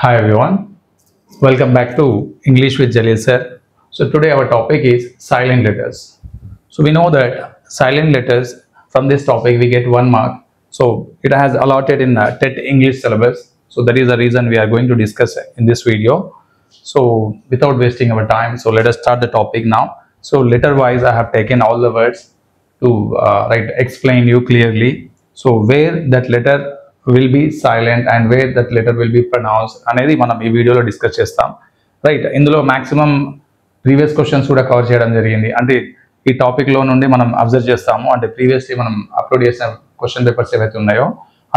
Hi everyone, welcome back to English with Jalil sir. So today our topic is silent letters. So we know that silent letters, from this topic we get 1 mark. So it has allotted in TET English syllabus. So that is the reason we are going to discuss in this video. So without wasting our time, so let us start the topic now. So letter wise I have taken all the words to explain you clearly. So where that letter will be silent and where that letter will be pronounced అనేది మనం ఈ వీడియోలో discuss చేస్తాం. Right, ఇందులో maximum previous questions కూడా cover చేయడం జరిగింది. అంటే ఈ టాపిక్ లో నుండి మనం అబ్జర్వ్ చేస్తాము. అంటే ప్రీవియస్లీ మనం అప్లోడ్ చేసిన క్వశ్చన్ పేపర్స్ ఏవైతే ఉన్నాయో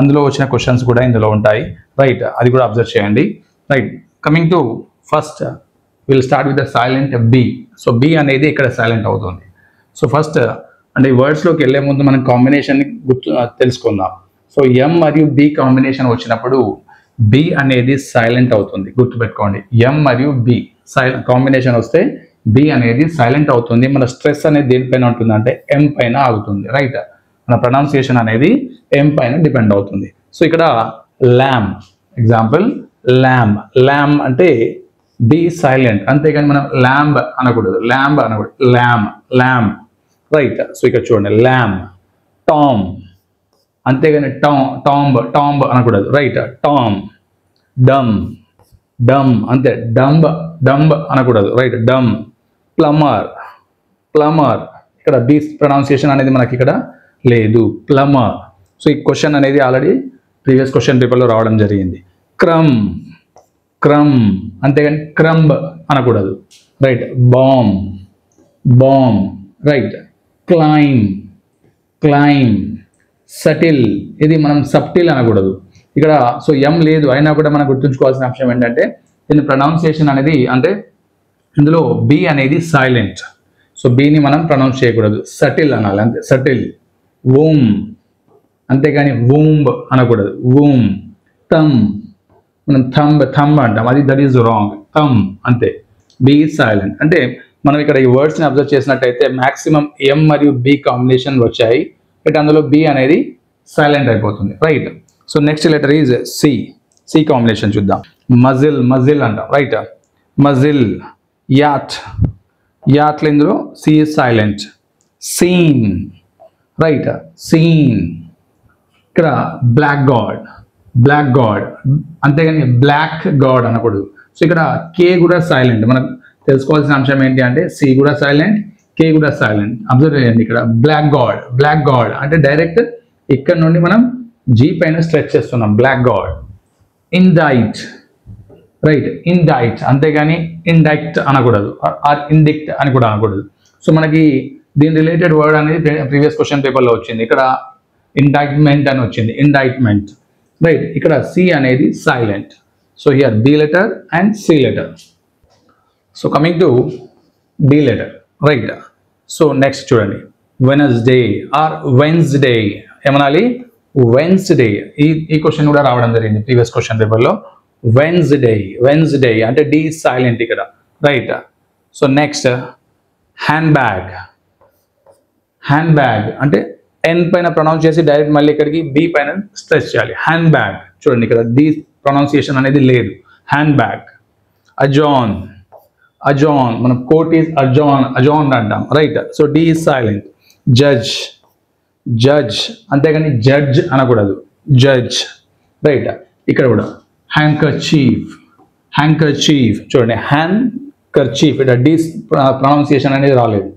అందులో వచ్చిన క్వశ్చన్స్ కూడా ఇందులో ఉంటాయి. రైట్, అది కూడా అబ్జర్వ్ చేయండి. Right, coming to first will start with the silent B. So B అనేది ఇక్కడ సైలెంట్ అవుతుంది. సో ఫస్ట్ అంటే ఈ వర్డ్స్లోకి వెళ్ళే ముందు మనం కాంబినేషన్ తెలుసుకుందాం. సో ఎం మరియు బి కాంబినేషన్ వచ్చినప్పుడు బి అనేది సైలెంట్ అవుతుంది, గుర్తుపెట్టుకోండి. ఎం మరియు బి కాంబినేషన్ వస్తే బి అనేది సైలెంట్ అవుతుంది. మన స్ట్రెస్ అనేది దేనిపైన ఉంటుంది అంటే ఎం పైన ఆగుతుంది. రైట్, మన ప్రొనౌన్సియేషన్ అనేది ఎం పైన డిపెండ్ అవుతుంది. సో ఇక్కడ ల్యామ్ ఎగ్జాంపుల్, ల్యామ్ ల్యామ్ అంటే బి సైలెంట్, అంతేగాని మనం ల్యాంబ్ అనకూడదు, ల్యాంబ్ అనకూడదు, ల్యామ్ ల్యామ్. రైట్, సో ఇక్కడ చూడండి ల్యామ్. టామ్ అంతేగాని టాంబ్ టాంబ్ అనకూడదు. Right, tomb. డమ్ డమ్ అంతే, డంబ్ డంబ్ అనకూడదు. Right, dumb. ప్లమర్ ప్లమర్, ఇక్కడ బీ ప్రొనౌన్సియేషన్ అనేది మనకి ఇక్కడ లేదు, ప్లమర్. సో ఈ క్వశ్చన్ అనేది ఆల్రెడీ ప్రీవియస్ క్వశ్చన్ పేపర్లో రావడం జరిగింది. క్రమ్ క్రమ్ అంతేగాని క్రంబ్ అనకూడదు. Right, bomb bomb. Right, climb climb. Subtle, ఇది మనం సబ్టిల్ అనకూడదు ఇక్కడ. సో ఎం లేదు అయినా కూడా మనం గుర్తుంచుకోవాల్సిన అంశం ఏంటంటే దీని ప్రొనౌన్సియేషన్ అనేది, అంటే ఇందులో బి అనేది సైలెంట్. సో బిని మనం ప్రొనౌన్స్ చేయకూడదు, సటిల్ అనాలి అంతే, సటిల్. వూమ్ అంతేగాని వూంబ్ అనకూడదు, వూమ్. థమ్, మనం థంబ్ అంటాం, అది దట్ ఈస్ రాంగ్, థమ్ అంతే. B is silent. అంటే మనం ఇక్కడ ఈ వర్డ్స్ని అబ్జర్వ్ చేసినట్టయితే మాక్సిమం ఎం మరియు బి కాంబినేషన్ వచ్చాయి, బట్ అందులో బి అనేది సైలెంట్ అయిపోతుంది. Right, so next letter is C. C combination చూద్దాం. మజిల్ మజిల్ అంటాం. Right, muscle. యాట్ యాట్లు ఇందులో C is silent. Scene. Right, scene. ఇక్కడ బ్లాక్ గాడ్ బ్లాక్ గాడ్ అంతేగాని బ్లాక్ గాడ్ అనకూడదు. సో ఇక్కడ కే కూడా సైలెంట్. మనం తెలుసుకోవాల్సిన అంశం ఏంటి అంటే సి కూడా సైలెంట్, కే కూడా సైలెంట్. అబ్జర్వ్ చేయండి ఇక్కడ బ్లాక్ గాడ్ బ్లాక్ గాడ్ అంటే డైరెక్ట్ ఇక్కడ నుండి మనం జీ పైన స్ట్రెచ్ చేస్తున్నాం, బ్లాక్ గాడ్. ఇండైట్. రైట్, ఇండైట్ అంతేగాని ఇండైక్ట్ అనకూడదు, ఆర్ ఇండిక్ట్ అని కూడా అనకూడదు. సో మనకి దీని రిలేటెడ్ వర్డ్ అనేది ప్రీవియస్ క్వశ్చన్ పేపర్లో వచ్చింది. ఇక్కడ ఇండైట్మెంట్ అని వచ్చింది, ఇండైట్మెంట్. రైట్, ఇక్కడ సి అనేది silent. So here B letter and C letter. So coming to D letter. Right, so next చూడండి వెనస్డే ఆర్ వెన్స్డే ఏమనాలి, వెన్స్డే. ఈ క్వశ్చన్ కూడా రావడం జరిగింది ప్రీవియస్ క్వశ్చన్ పేపర్లో. వెన్స్డే వెన్స్డే అంటే డి సైలెంట్ ఇక్కడ. Right, so next handbag. Handbag అంటే ఎన్ పైన ప్రొనౌన్స్ చేసి డైరెక్ట్ మళ్ళీ ఇక్కడికి బి పైన స్ట్రెచ్ చేయాలి. హ్యాండ్ బ్యాగ్ చూడండి ఇక్కడ డి ప్రొనౌన్సియేషన్ అనేది లేదు, హ్యాండ్ బ్యాగ్. అజాన్ అజాన్, మనం కోట్ ఈజ్ అజాన్ అజాన్ అంటాం. Right, so D is silent. Judge judge అంతేగాని జడ్జ్ అనకూడదు, జడ్జ్. రైట్, ఇక్కడ కూడా హ్యాండ్ కర్చీఫ్ హ్యాండ్ కర్చీఫ్ చూడండి, హ్యాండ్ కర్చీఫ్ ఇక్కడ డి ప్రొనౌన్సియేషన్ అనేది రాలేదు.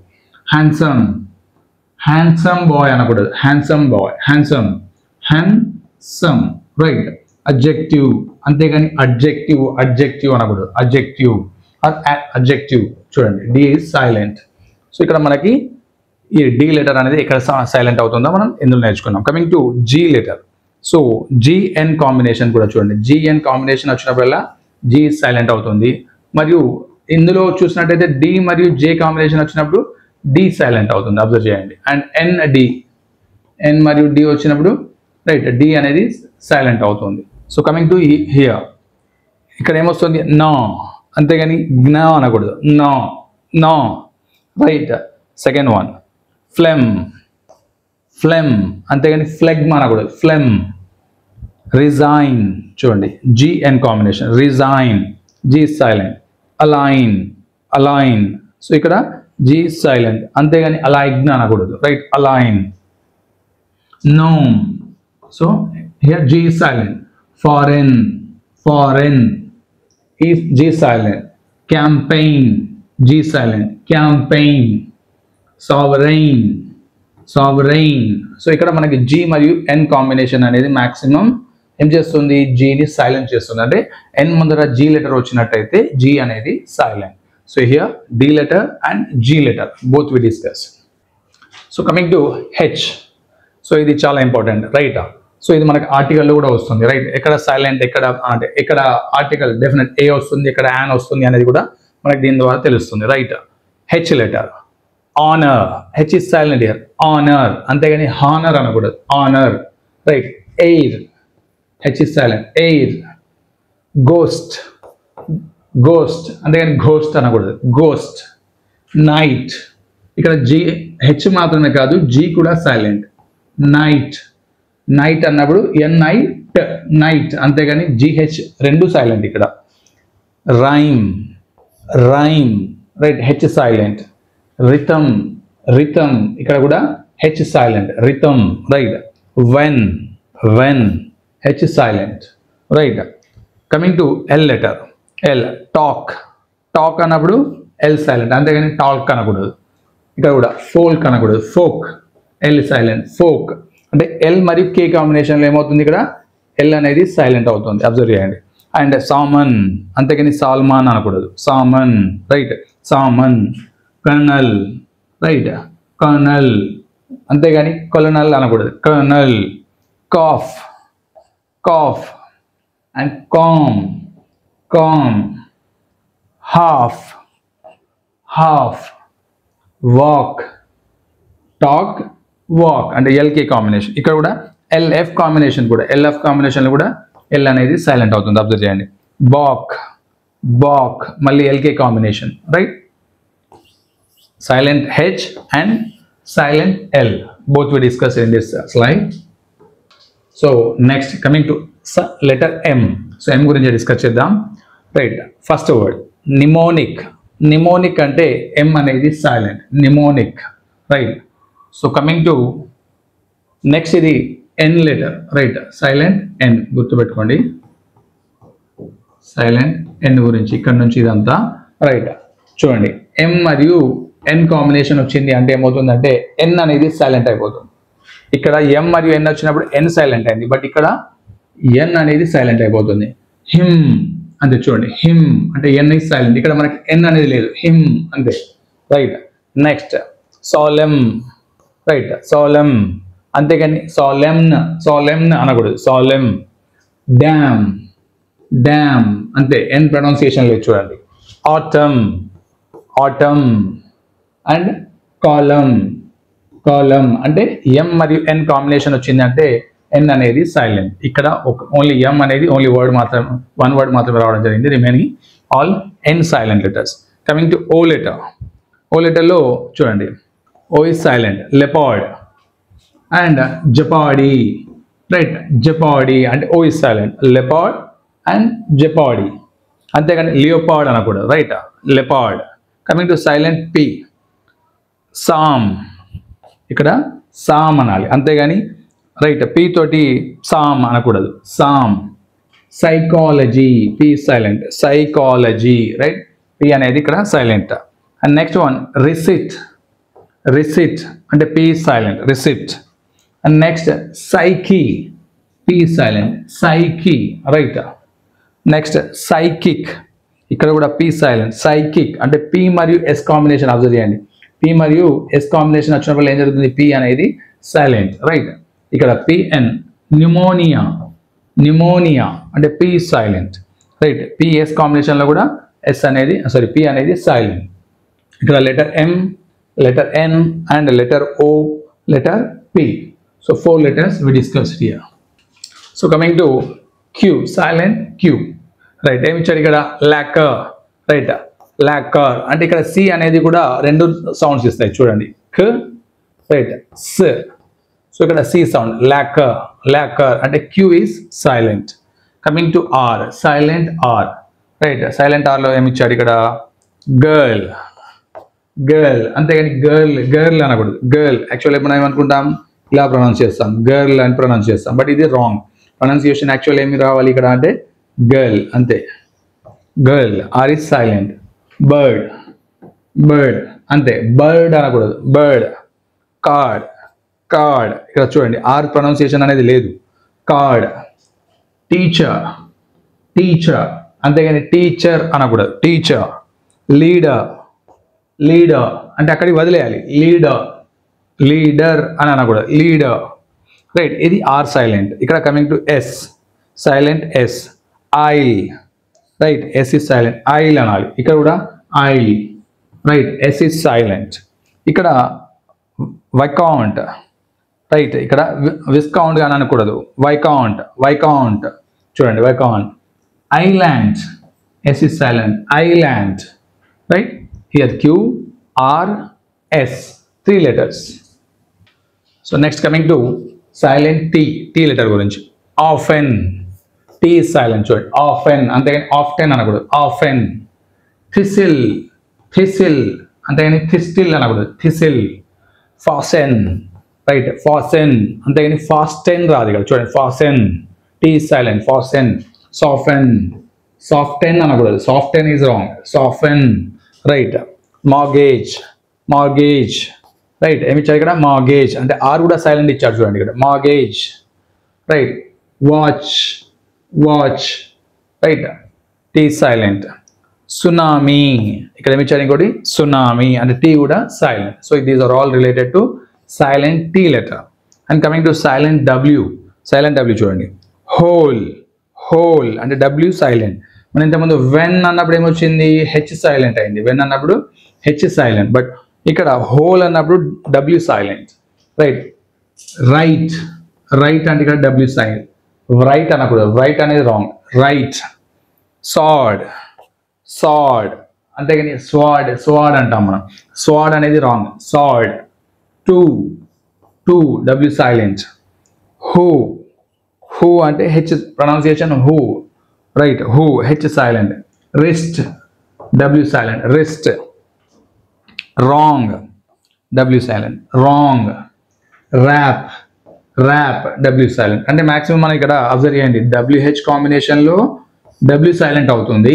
హ్యాండ్సమ్ హ్యాండ్సమ్ బాయ్ అనకూడదు, handsome boy handsome handsome. Right, adjective అంతేగాని అడ్జెక్టివ్ అడ్జెక్టివ్ అనకూడదు, అడ్జెక్టివ్ అడ్జెక్టివ్. చూడండి డి ఈజ్ సైలెంట్. సో ఇక్కడ మనకి ఈ డి లెటర్ అనేది ఎక్కడ సైలెంట్ అవుతుందో మనం ఇందులో నేర్చుకున్నాం. Coming to G letter. So GN combination కూడా చూడండి, జిఎన్ కాంబినేషన్ వచ్చినప్పుడల్లా జీ సైలెంట్ అవుతుంది. మరియు ఇందులో చూసినట్టయితే డి మరియు జే కాంబినేషన్ వచ్చినప్పుడు డి సైలెంట్ అవుతుంది, అబ్జర్వ్ చేయండి. అండ్ ఎన్ డి, ఎన్ మరియు డి వచ్చినప్పుడు రైట్ డి అనేది సైలెంట్ అవుతుంది. సో కమింగ్ టు హియర్, ఇక్కడ ఏమొస్తుంది నో అంతేగాని జ్ఞా అనకూడదు, gnaw gnaw. Right, second one phlegm phlegm అంతేగాని ఫ్లెగ్మ్ అనకూడదు, ఫ్లెమ్. రిజైన్ చూడండి GN combination resign G silent align align so ఇక్కడ జీ సైలెంట్ అంతేగాని అలైన్ అనకూడదు right align gnome so here G silent foreign foreign is G silent campaign G silent campaign sovereign sovereign so ఇక్కడ మనకి G మరియు ఎన్ combination అనేది maximum ఏం చేస్తుంది జీని silent చేస్తుంది అంటే ఎన్ ముందర జీ లెటర్ వచ్చినట్టయితే జీ అనేది silent so here D letter and G letter both we discuss so coming to H so ఇది చాలా ఇంపార్టెంట్ రైట్ సో ఇది మనకి ఆర్టికల్లో కూడా వస్తుంది రైట్ ఎక్కడ సైలెంట్ ఎక్కడ అంటే ఎక్కడ ఆర్టికల్ డెఫినెట్ ఏ వస్తుంది ఎక్కడ యాన్ వస్తుంది అనేది కూడా మనకి దీని ద్వారా తెలుస్తుంది right H letter honour H is silent here honour అంతేగాని హానర్ అనకూడదు honour right air H is silent air ghost ghost అంతేగాని ఘోస్ట్ అనకూడదు గోస్ట్ నైట్ ఇక్కడ జీ హెచ్ మాత్రమే కాదు జీ కూడా సైలెంట్ నైట్ నైట్ అన్నప్పుడు ఎన్ఐట్ నైట్ అంతేగాని జిహెచ్ రెండు సైలెంట్ ఇక్కడ rhyme rhyme right H silent rhythm rhythm ఇక్కడ కూడా H silent rhythm right when when H silent right coming to L letter L talk talk అన్నప్పుడు ఎల్ సైలెంట్ అంతేగాని talk అనకూడదు ఇక్కడ కూడా ఫోల్క్ అనకూడదు ఫోక్ ఎల్ సైలెంట్ ఫోక్ అంటే L మరియు కే కాంబినేషన్లో ఏమవుతుంది ఇక్కడ ఎల్ అనేది సైలెంట్ అవుతుంది అబ్జర్వ్ చేయండి అండ్ సామన్ అంతేగాని సాల్మాన్ అనకూడదు salmon right salmon colonel right colonel అంతేగాని కొలనల్ అనకూడదు colonel calf calf and calm calm half half walk talk walk అంటే ఎల్కే కాంబినేషన్ ఇక్కడ కూడా ఎల్ఎఫ్ కాంబినేషన్ కూడా ఎల్ఎఫ్ కాంబినేషన్లో కూడా ఎల్ అనేది సైలెంట్ అవుతుంది అబ్జర్వ్ చేయండి బాక్ బాక్ మళ్ళీ LK combination right silent H and silent L both we discussed in this slide. So next coming to letter M. So M gurinchi discuss cheddam right. First word mnemonic. Mnemonic ante M anedi silent mnemonic right. So coming to next idi N letter right silent N gurtu pettukondi silent N gurinchi ikkada nunchi idantha right చూడండి M మరియు ఎన్ combination వచ్చింది అంటే ఏమవుతుందంటే ఎన్ అనేది silent అయిపోతుంది ఇక్కడ ఎం మరియు ఎన్ వచ్చినప్పుడు ఎన్ సైలెంట్ అయింది బట్ ఇక్కడ ఎన్ అనేది సైలెంట్ అయిపోతుంది హిమ్ అంటే చూడండి హిమ్ అంటే ఎన్ ఇస్ సైలెంట్ ఇక్కడ మనకి ఎన్ అనేది లేదు హిమ్ అంతే రైట్ నెక్స్ట్ సాలెమ్ రైట్ సాలెమ్ అంతేగాని సాలెమ్న్ సాలెమ్న్ అనకూడదు సాలెమ్ డ్యామ్ డ్యామ్ అంతే ఎన్ ప్రొనౌన్సియేషన్ లేదు చూడండి atom atom and column column అంటే ఎం మరియు ఎన్ కాంబినేషన్ వచ్చిందంటే ఎన్ అనేది సైలెంట్ ఇక్కడ ఓన్లీ ఎం అనేది ఓన్లీ వర్డ్ మాత్రం వన్ వర్డ్ మాత్రమే రావడం జరిగింది remaining all N silent letters coming to O letter O లెటర్లో చూడండి O is silent leopard and jeopardy right jeopardy అంటే O is silent leopard and jeopardy అంతేగాని లియోపార్డ్ అనకూడదు right leopard coming to silent P psalm ఇక్కడ psalm అనాలి అంతేగాని right P తోటి psalm అనకూడదు psalm psychology P silent psychology right P అనేది ఇక్కడ silent and next one receipt receipt అంటే P silent receipt and next psyche P silent psyche right next psychic ఇక్కడ కూడా పి సైలెంట్ సైకిక్ అంటే P మరియు S combination observe చేయండి P మరియు S combination వచ్చినప్పుడు ఏం జరుగుతుంది పి అనేది సైలెంట్ రైట్ ఇక్కడ పిఎన్ న్యూమోనియా న్యూమోనియా అంటే పి సైలెంట్ రైట్ పిఎస్ కాంబినేషన్లో కూడా ఎస్ అనేది సారీ పి అనేది సైలెంట్ ఇక్కడ letter M letter N and letter O letter P so 4 letters we discussed here. So coming to Q silent Q right ఏమి ఇచ్చాడు ఇక్కడ locker right locker అంటే ఇక్కడ సి అనేది కూడా రెండు సౌండ్స్ ఇస్తాయి చూడండి క్ రైట్ స్ సో ఇక్కడ సి సౌండ్ లాకర్, లాకర్ అంటే Q is silent. Coming to R, silent R, right. Silent ఆర్లో ఏమి ఇచ్చాడు ఇక్కడ, గర్ల్, గర్ల్, అంతేగాని గర్ల్ గర్ల్ అనకూడదు. గర్ల్ యాక్చువల్లీ మనం ఏమనుకుంటాం, ఇలా ప్రొనౌన్స్ చేస్తాం, గర్ల్ అని ప్రొనౌన్స్ చేస్తాం, బట్ ఇది రాంగ్ ప్రొనౌన్సియేషన్. యాక్చువల్ ఏమి రావాలి ఇక్కడ అంటే గర్ల్, అంతే. Girl, R is silent. Bird, bird అంతే, బర్డ్ అనకూడదు, బర్డ్. కార్డ్, కార్డ్, ఇక్కడ చూడండి ఆర్ ప్రొనౌన్సియేషన్ అనేది లేదు, కార్డ్. టీచర్, టీచర్, అంతేగాని టీచర్ అనకూడదు, టీచర్. లీడర్, లీడర్ అంటే అక్కడికి వదిలేయాలి, లీడర్, లీడర్ అని అనకూడదు, లీడర్, రైట్. ఇది ఆర్ సైలెంట్. ఇక్కడ coming to S, silent S. Isle, right, S is silent, isle అనాలి. ఇక్కడ కూడా isle, right, S is silent. ఇక్కడ వైకౌంట్, రైట్, ఇక్కడ విస్కౌంట్ అని అనకూడదు, వైకౌంట్, వైకౌంట్, చూడండి viscount. Island, S is silent, island, right. Here Q R S, 3 letters. So next coming to silent T, T letter గురించి. Often, T is silent, చూడండి often, అంతేగాని often అనకూడదు, often. Thistle, thistle అంతేగాని thistle అనకూడదు, థిసిల్. ఫాసెన్, right, ఫాసెన్ అంతేగాని fasten రాదు ఇక్కడ, చూడండి fasten, T is silent, fasten. Soften, soften అనకూడదు, soften is wrong, soften, right. Mortgage, mortgage, right, ఏమి ఇచ్చారు ఇక్కడ, మార్గేజ్ అంటే ఆర్ కూడా సైలెంట్ ఇచ్చారు చూడండి ఇక్కడ, mortgage, right. Watch, watch, right, T silent. Tsunami, ఇక్కడ ఏమి ఇచ్చారు ఇంకోటి, సునామీ అంటే టీ కూడా silent. So these are all related to silent T letter. And coming to silent W, silent W చూడండి. హోల్, హోల్ అంటే డబ్ల్యూ సైలెంట్. మనం ఇంతకుముందు వెన్ అన్నప్పుడు ఏమొచ్చింది, హెచ్ సైలెంట్ అయింది, వెన్ అన్నప్పుడు హెచ్ సైలెంట్, బట్ ఇక్కడ హోల్ అన్నప్పుడు W silent, right. Write, write అంటే ఇక్కడ డబ్ల్యూ సైలెంట్, రైట్ అనకూడదు, రైట్ అనేది రాంగ్, రైట్. సాడ్, సాడ్ అంతేగాని స్వాడ్, స్వాడ్ అంటాం మనం, స్వాడ్ అనేది wrong, sword. Two, two W silent. Who, who అంటే H pronunciation who, right, who H silent. Wrist, W silent, wrist. Wrong, W silent, wrong. Wrap, wrap W silent. అంటే maximum మనం ఇక్కడ అబ్జర్వ్ చేయండి, డబ్ల్యూహెచ్ కాంబినేషన్లో W silent అవుతుంది,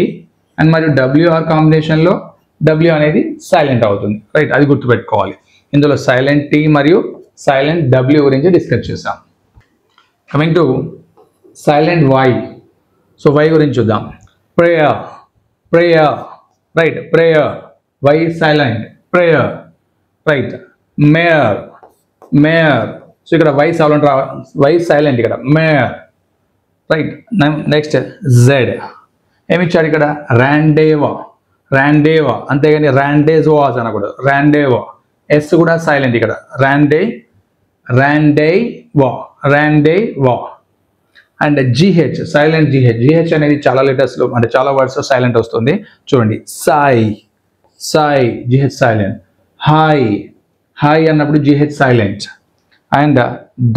and మరియు WR కాంబినేషన్లో W అనేది సైలెంట్ అవుతుంది, రైట్, అది గుర్తుపెట్టుకోవాలి. ఇందులో సైలెంట్ టీ మరియు సైలెంట్ డబ్ల్యూ గురించి డిస్కస్ చేసాం. Coming to silent Y, so Y గురించి చూద్దాం. Prayer, prayer, right, prayer, Y silent, prayer, right. Mayor, mayor, so ఇక్కడ వై సైలెంట్ వై సైలెంట్ ఇక్కడ, మేయర్, రైట్. నెక్స్ట్ జెడ్, ఏమిచ్చాడు ఇక్కడ, ర్యాండేవా, ర్యాండేవా అంతేగాని ర్యాండేజోవాస్ అనకూడదు, ర్యాండేవా. ఎస్ కూడా సైలెంట్ ఇక్కడ, rendezvous, rendezvous, rendezvous. And GH, silent GH, GH అనేది చాలా లెటర్స్లో అంటే చాలా వర్డ్స్లో సైలెంట్ వస్తుంది చూడండి. Sigh, sigh GH silent. High, high అన్నప్పుడు GH silent. And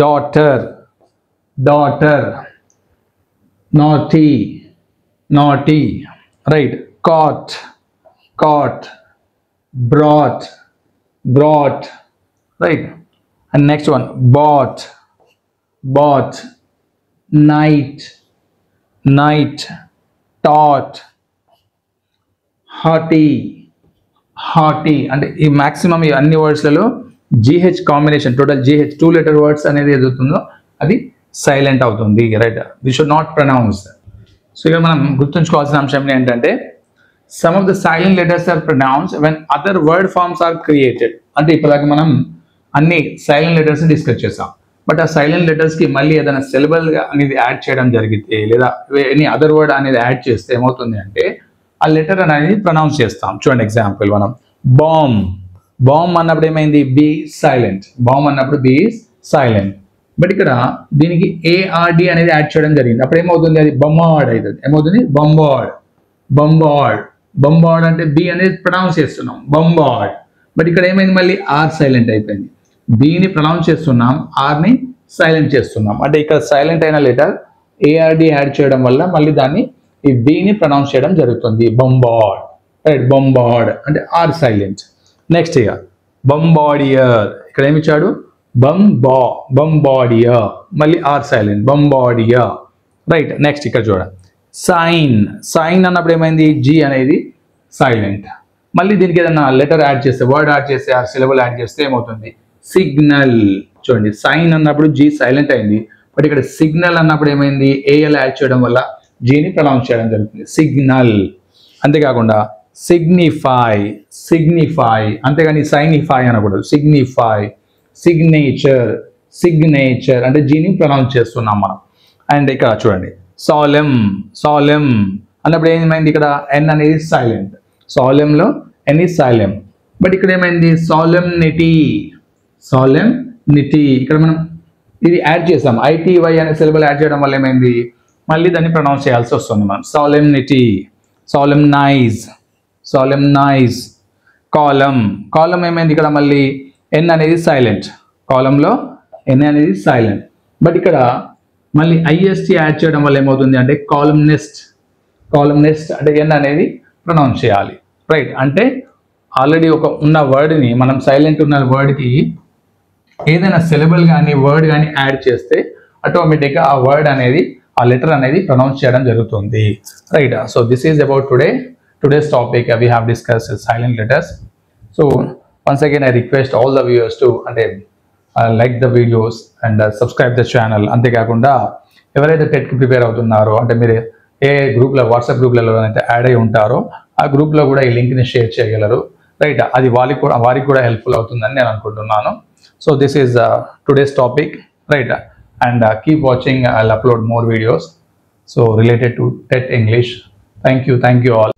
daughter, daughter. Naughty, naughty, right. Caught, caught. Brought, brought, right. And next one, bought, bought. Night, night. Taught, haughty, haughty. And ఈ maximum ఈ అన్ని వర్డ్స్లలో GH combination, total GH 2 letter words అనేది ఏదవుతుందో అది silent అవుతుంది, right. We should not pronounce. So ఇక్కడ మనం గుర్తుంచుకోవాల్సిన అంశం ఏంటంటే some of the silent letters are pronounced when other word forms are created. అంటే ఇప్పటిదాకా మనం అన్ని సైలెంట్ లెటర్స్ డిస్కస్ చేసాం, బట్ ఆ సైలెంట్ లెటర్స్ కి మళ్ళీ ఏదైనా సిలబల్ అనేది యాడ్ చేయడం జరిగితే లేదా ఎనీ అదర్ వర్డ్ అనేది యాడ్ చేస్తే ఏమవుతుంది అంటే ఆ లెటర్ అనేది ప్రొనౌన్స్ చేస్తాం. చూడండి ఎగ్జాంపుల్, మనం బాంబ్, బాంబ్ అన్నప్పుడు ఏమైంది, బి సైలెంట్, బాంబ్ అన్నప్పుడు బి సైలెంట్. బట్ ఇక్కడ దీనికి ఏఆర్డి అనేది యాడ్ చేయడం జరిగింది, అప్పుడు ఏమవుతుంది, అది బొంబార్డ్ అవుతుంది. ఏమవుతుంది, బొంబార్డ్, బొంబార్డ్. బొంబార్డ్ అంటే బి అనేది ప్రొనౌన్స్ చేస్తున్నాం, బొంబార్డ్. బట్ ఇక్కడ ఏమైంది, మళ్ళీ ఆర్ సైలెంట్ అయిపోయింది. బిని ప్రొనౌన్స్ చేస్తున్నాం, ఆర్ని సైలెంట్ చేస్తున్నాం. అంటే ఇక్కడ సైలెంట్ అయిన లెటర్ ఏఆర్డి యాడ్ చేయడం వల్ల మళ్ళీ దాన్ని ఈ బిని ప్రొనౌన్స్ చేయడం జరుగుతుంది. బొంబార్డ్, రైట్, బొంబార్డ్ అంటే ఆర్ సైలెంట్. నెక్స్ట్ ఇక బొంబార్డియర్, ఇక్కడ ఏమి ఇచ్చాడు బొంబార్డియర్, మళ్ళీ R silent, bombardier, right. Next ఇక్కడ చూడండి సైన్, సైన్ అన్నప్పుడు ఏమైంది జీ అనేది సైలెంట్. మళ్ళీ దీనికి ఏదైనా లెటర్ యాడ్ చేస్తే, వర్డ్ యాడ్ చేస్తే, ఆ సిలబుల్ యాడ్ చేస్తే ఏమవుతుంది సిగ్నల్. చూడండి సైన్ అన్నప్పుడు జీ సైలెంట్ అయింది, బట్ ఇక్కడ సిగ్నల్ అన్నప్పుడు ఏమైంది ఏఎల్ యాడ్ చేయడం వల్ల జీని ప్రొనౌన్స్ చేయడం జరుగుతుంది సిగ్నల్. అంతేకాకుండా సిగ్నిఫై, సిగ్నిఫై, అంతేగాని సైనిఫై అనకూడదు, సిగ్నిఫై, సిగ్నేచర్, సిగ్నేచర్ అంటే జీని ప్రొనౌన్స్ చేస్తున్నాం మనం. అండ్ ఇక్కడ చూడండి సాలెమ్, సాలెమ్ అన్నప్పుడు ఏమైంది ఇక్కడ ఎన్ అనేది సైలెంట్, సాలెంలో ఎన్ ఈజ్ సైలెంట్, బట్ ఇక్కడ ఏమైంది సాలెమ్నిటీ, సాలెమ్నిటీ ఇక్కడ మనం ఇది యాడ్ చేసాం, ఐటీవై అనే సిలబుల్ యాడ్ చేయడం వల్ల ఏమైంది మళ్ళీ దాన్ని ప్రొనౌన్స్ చేయాల్సి వస్తుంది మనం. సాలెమ్నిటీ, సాలెమ్నైజ్, సాలెమ్నైజ్. కాలం, కాలం ఏమైంది ఇక్కడ మళ్ళీ ఎన్ అనేది సైలెంట్, కాలంలో ఎన్ అనేది సైలెంట్, బట్ ఇక్కడ మళ్ళీ ఐఎస్టీ యాడ్ చేయడం వల్ల ఏమవుతుంది అంటే కాలమ్నిస్ట్, కాలమ్నిస్ట్ అంటే ఎన్ అనేది ప్రొనౌన్స్ చేయాలి, రైట్. అంటే ఆల్రెడీ ఒక ఉన్న వర్డ్ని మనం సైలెంట్ ఉన్న వర్డ్కి ఏదైనా సిలబుల్ కానీ వర్డ్ కానీ యాడ్ చేస్తే ఆటోమేటిక్గా ఆ వర్డ్ అనేది ఆ లెటర్ అనేది ప్రొనౌన్స్ చేయడం జరుగుతుంది, right. So this is about today's topic. We have discussed silent letters. So once again I request all the viewers to like the videos and subscribe the channel. అంతేకాకుండా ఎవరైతే టెట్కి prepare అవుతున్నారో అంటే మీరు ఏ గ్రూప్లో WhatsApp గ్రూప్లలో అయితే యాడ్ అయి ఉంటారో ఆ గ్రూప్లో కూడా ఈ లింక్ని షేర్ చేయగలరు, రైట్. అది వారికి కూడా హెల్ప్ఫుల్ అవుతుందని నేను అనుకుంటున్నాను. So this is today's topic, right. And keep watching. I'll upload more videos so related to TET English. Thank you all.